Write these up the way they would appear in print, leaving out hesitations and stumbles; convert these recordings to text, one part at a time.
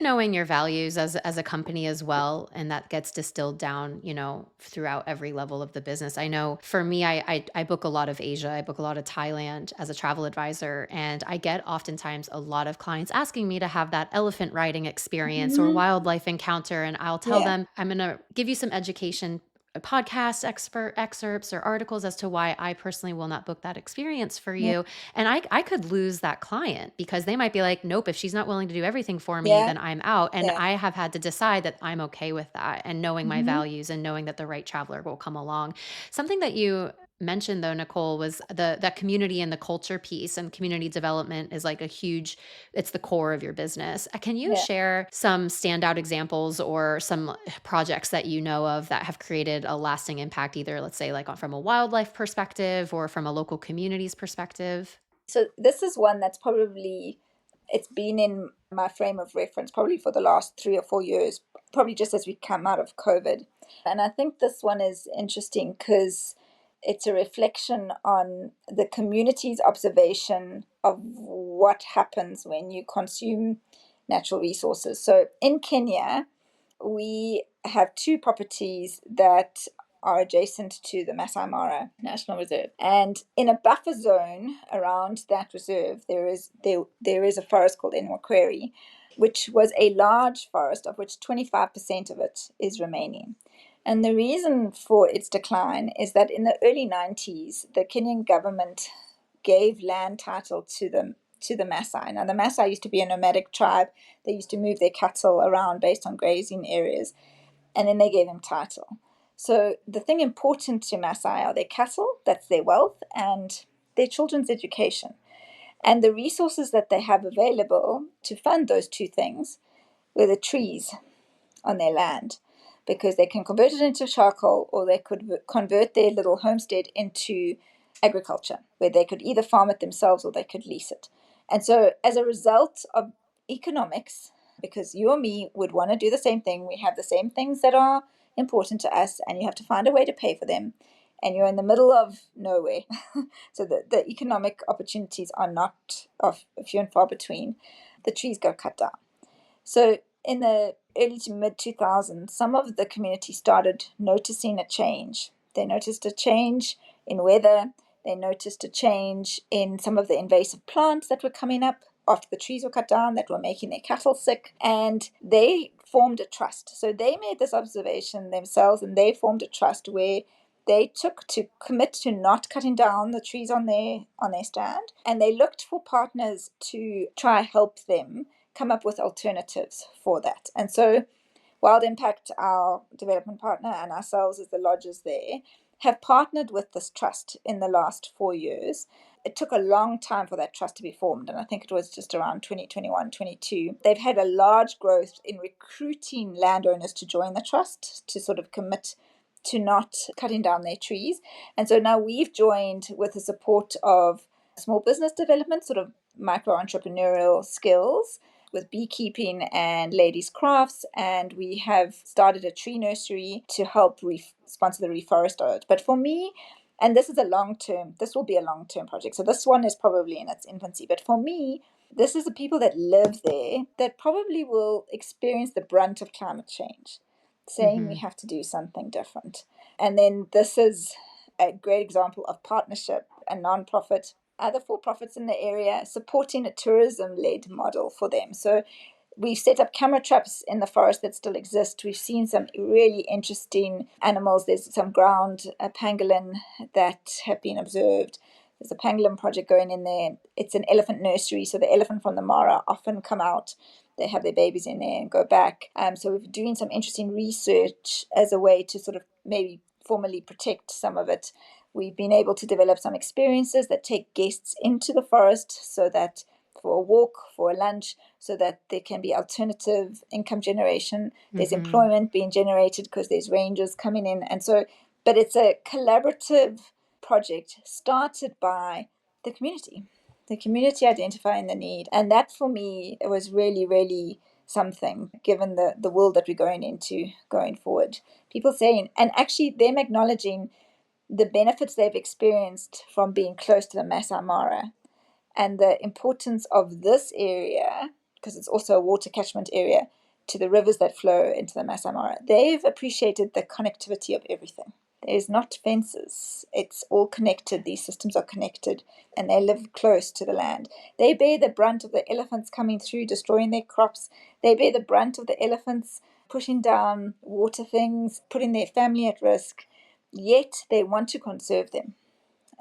knowing your values as a company as well, and that gets distilled down, throughout every level of the business. I know for me, I book a lot of Asia, I book a lot of Thailand as a travel advisor, and I get oftentimes a lot of clients asking me to have that elephant riding experience or Hmm. wildlife encounter, and I'll tell Yeah, them I'm going to give you some education podcast expert excerpts or articles as to why I personally will not book that experience for yeah, you. And I could lose that client because they might be like, nope, if she's not willing to do everything for me, yeah, then I'm out. And yeah. I have had to decide that I'm okay with that and knowing my Hmm. values and knowing that the right traveler will come along. Something that you mentioned though, Nicole, was that community and the culture piece, and community development is like a huge, it's the core of your business. Can you Yeah. share some standout examples or some projects that you know of that have created a lasting impact, either let's say like from a wildlife perspective or from a local community's perspective? So this is one that's probably, it's been in my frame of reference probably for the last 3 or 4 years, probably just as we come out of COVID. And I think this one is interesting because it's a reflection on the community's observation of what happens when you consume natural resources. So in Kenya, we have two properties that are adjacent to the Masai Mara National Reserve. And in a buffer zone around that reserve, there is a forest called Enwakweri, which was a large forest of which 25% of it is remaining. And the reason for its decline is that in the early 90s, the Kenyan government gave land title to the Maasai. Now, the Maasai used to be a nomadic tribe. They used to move their cattle around based on grazing areas, and then they gave them title. So the thing important to Maasai are their cattle, that's their wealth, and their children's education. And the resources that they have available to fund those two things were the trees on their land, because they can convert it into charcoal, or they could convert their little homestead into agriculture, where they could either farm it themselves or they could lease it. And so, as a result of economics, because you or me would want to do the same thing, we have the same things that are important to us, and you have to find a way to pay for them. And you're in the middle of nowhere. So the economic opportunities are not of few and far between. The trees go cut down. So in the early to mid 2000s, some of the community started noticing a change. They noticed a change in weather. They noticed a change in some of the invasive plants that were coming up after the trees were cut down that were making their cattle sick. And they formed a trust. So they made this observation themselves, and they formed a trust where they took to commit to not cutting down the trees on their stand, and they looked for partners to try help them come up with alternatives for that. And so Wild Impact, our development partner, and ourselves as the lodges there, have partnered with this trust in the last 4 years. It took a long time for that trust to be formed, and I think it was just around 2021, 22. They've had a large growth in recruiting landowners to join the trust, to sort of commit to not cutting down their trees. And so now we've joined with the support of small business development, sort of micro entrepreneurial skills, with beekeeping and ladies' crafts, and we have started a tree nursery to help sponsor the reforest. But for me, and this will be a long term project. So this one is probably in its infancy. But for me, this is the people that live there that probably will experience the brunt of climate change, saying we Hmm. have to do something different. And then this is a great example of partnership, a nonprofit, other for profits in the area, supporting a tourism led model for them. So we've set up camera traps in the forest that still exist. We've seen some really interesting animals. There's some ground pangolin that have been observed. There's a pangolin project going in there. It's an elephant nursery, so the elephant from the Mara often come out. They have their babies in there and go back. So we're doing some interesting research as a way to sort of maybe formally protect some of it. We've been able to develop some experiences that take guests into the forest, so that for a walk, for a lunch, so that there can be alternative income generation. There's Hmm. employment being generated because there's rangers coming in. And so, but it's a collaborative project started by the community, the community identifying the need. And that for me, it was really, really something, given the world that we're going into going forward. People saying, and actually them acknowledging the benefits they've experienced from being close to the Masai Mara, and the importance of this area because it's also a water catchment area, to the rivers that flow into the Masai Mara, they've appreciated the connectivity of everything. There's not fences. It's all connected. These systems are connected, and they live close to the land. They bear the brunt of the elephants coming through, destroying their crops. They bear the brunt of the elephants pushing down water things, putting their family at risk, yet they want to conserve them.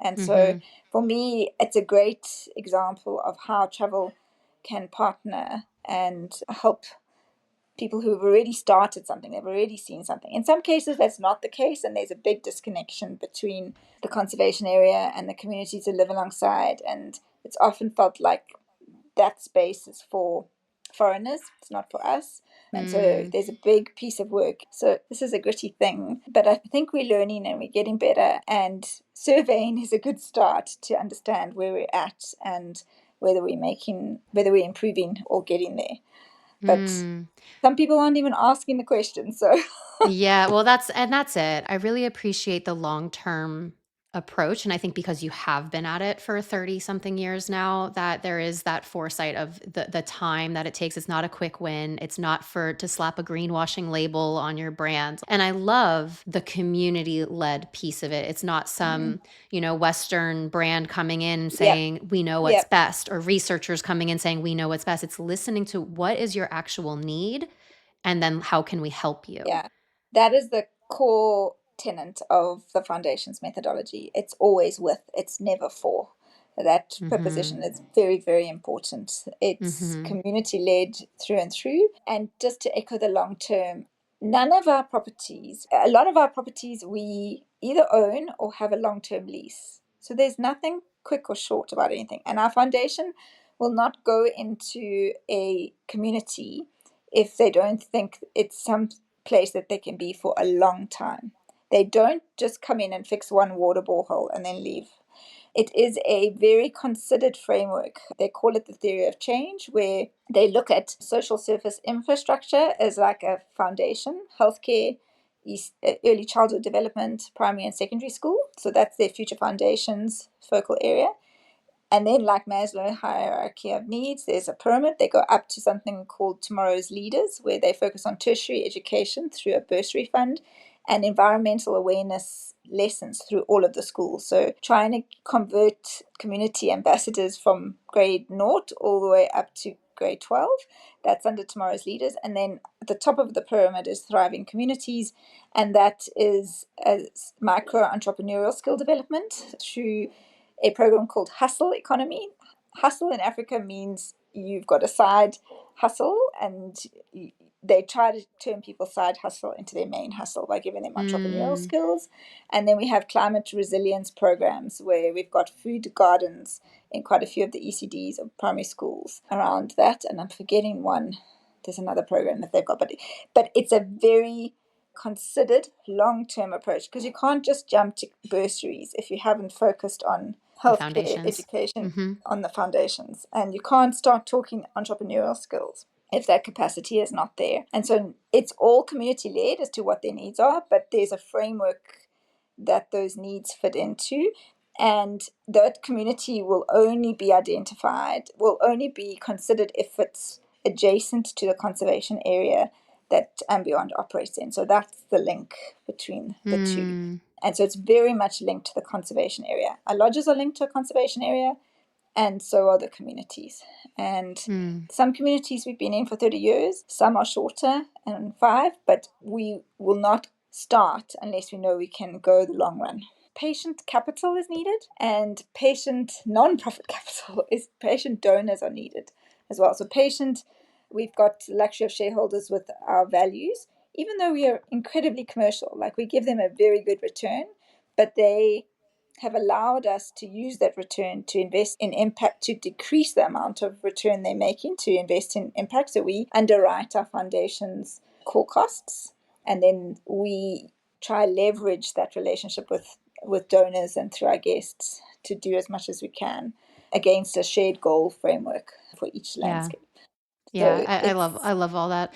And so Mhm. for me, it's a great example of how travel can partner and help people who have already started something, they've already seen something. In some cases, that's not the case, and there's a big disconnection between the conservation area and the communities that live alongside. And it's often felt like that space is for foreigners, it's not for us. And so Mm. there's a big piece of work. So this is a gritty thing, but I think we're learning and we're getting better. And surveying is a good start to understand where we're at and whether we're improving or getting there. But Mm. some people aren't even asking the question. So Yeah, well, that's it. I really appreciate the long-term approach, and I think because you have been at it for 30 something years now, that there is that foresight of the time that it takes. It's not a quick win. It's not for to slap a greenwashing label on your brand. And I love the community-led piece of it. It's not mm, some, Western brand coming in and yeah, saying, "We know what's yeah, best," or researchers coming in saying, "We know what's best." It's listening to what is your actual need, and then how can we help you? yeah. That is the core tenet of the foundation's methodology. It's always with, it's never for. That Mhm. preposition is very, very important. It's Mhm. community led through and through. And just to echo the long term, none of our properties, a lot of our properties, we either own or have a long term lease. So there's nothing quick or short about anything. And our foundation will not go into a community if they don't think it's some place that they can be for a long time. They don't just come in and fix one water borehole and then leave. It is a very considered framework. They call it the theory of change, where they look at social service infrastructure as like a foundation, healthcare, early childhood development, primary and secondary school. So that's their future foundations focal area. And then, like Maslow hierarchy of needs, there's a pyramid. They go up to something called Tomorrow's Leaders, where they focus on tertiary education through a bursary fund and environmental awareness lessons through all of the schools. So trying to convert community ambassadors from grade naught all the way up to grade 12. That's under Tomorrow's Leaders. And then at the top of the pyramid is Thriving Communities, and that is a micro entrepreneurial skill development through a program called Hustle Economy. Hustle in Africa means you've got a side hustle, and they try to turn people's side hustle into their main hustle by giving them entrepreneurial Mm. skills. And then we have climate resilience programs where we've got food gardens in quite a few of the ECDs of primary schools around that. And I'm forgetting one. There's another program that they've got, but it's a very considered long-term approach, because you can't just jump to bursaries if you haven't focused on The healthcare foundations. education Mhm. on the foundations, and you can't start talking entrepreneurial skills if that capacity is not there. And so it's all community led as to what their needs are, but there's a framework that those needs fit into. And that community will only be identified, will only be considered if it's adjacent to the conservation area that andBeyond operates in. So that's the link between the two. Mm. And so it's very much linked to the conservation area. Our lodges are linked to a conservation area, and so are the communities. And Mm. some communities we've been in for 30 years, some are shorter and 5, but we will not start unless we know we can go the long run. Patient capital is needed, and patient non-profit capital is patient donors are needed as well. So patient, we've got the luxury of shareholders with our values, even though we are incredibly commercial, like we give them a very good return, but they have allowed us to use that return to invest in impact, to decrease the amount of return they're making, to invest in impact. So we underwrite our foundation's core costs, and then we try leverage that relationship with donors and through our guests to do as much as we can against a shared goal framework for each Yeah. landscape. Yeah, So I love it's I love all that.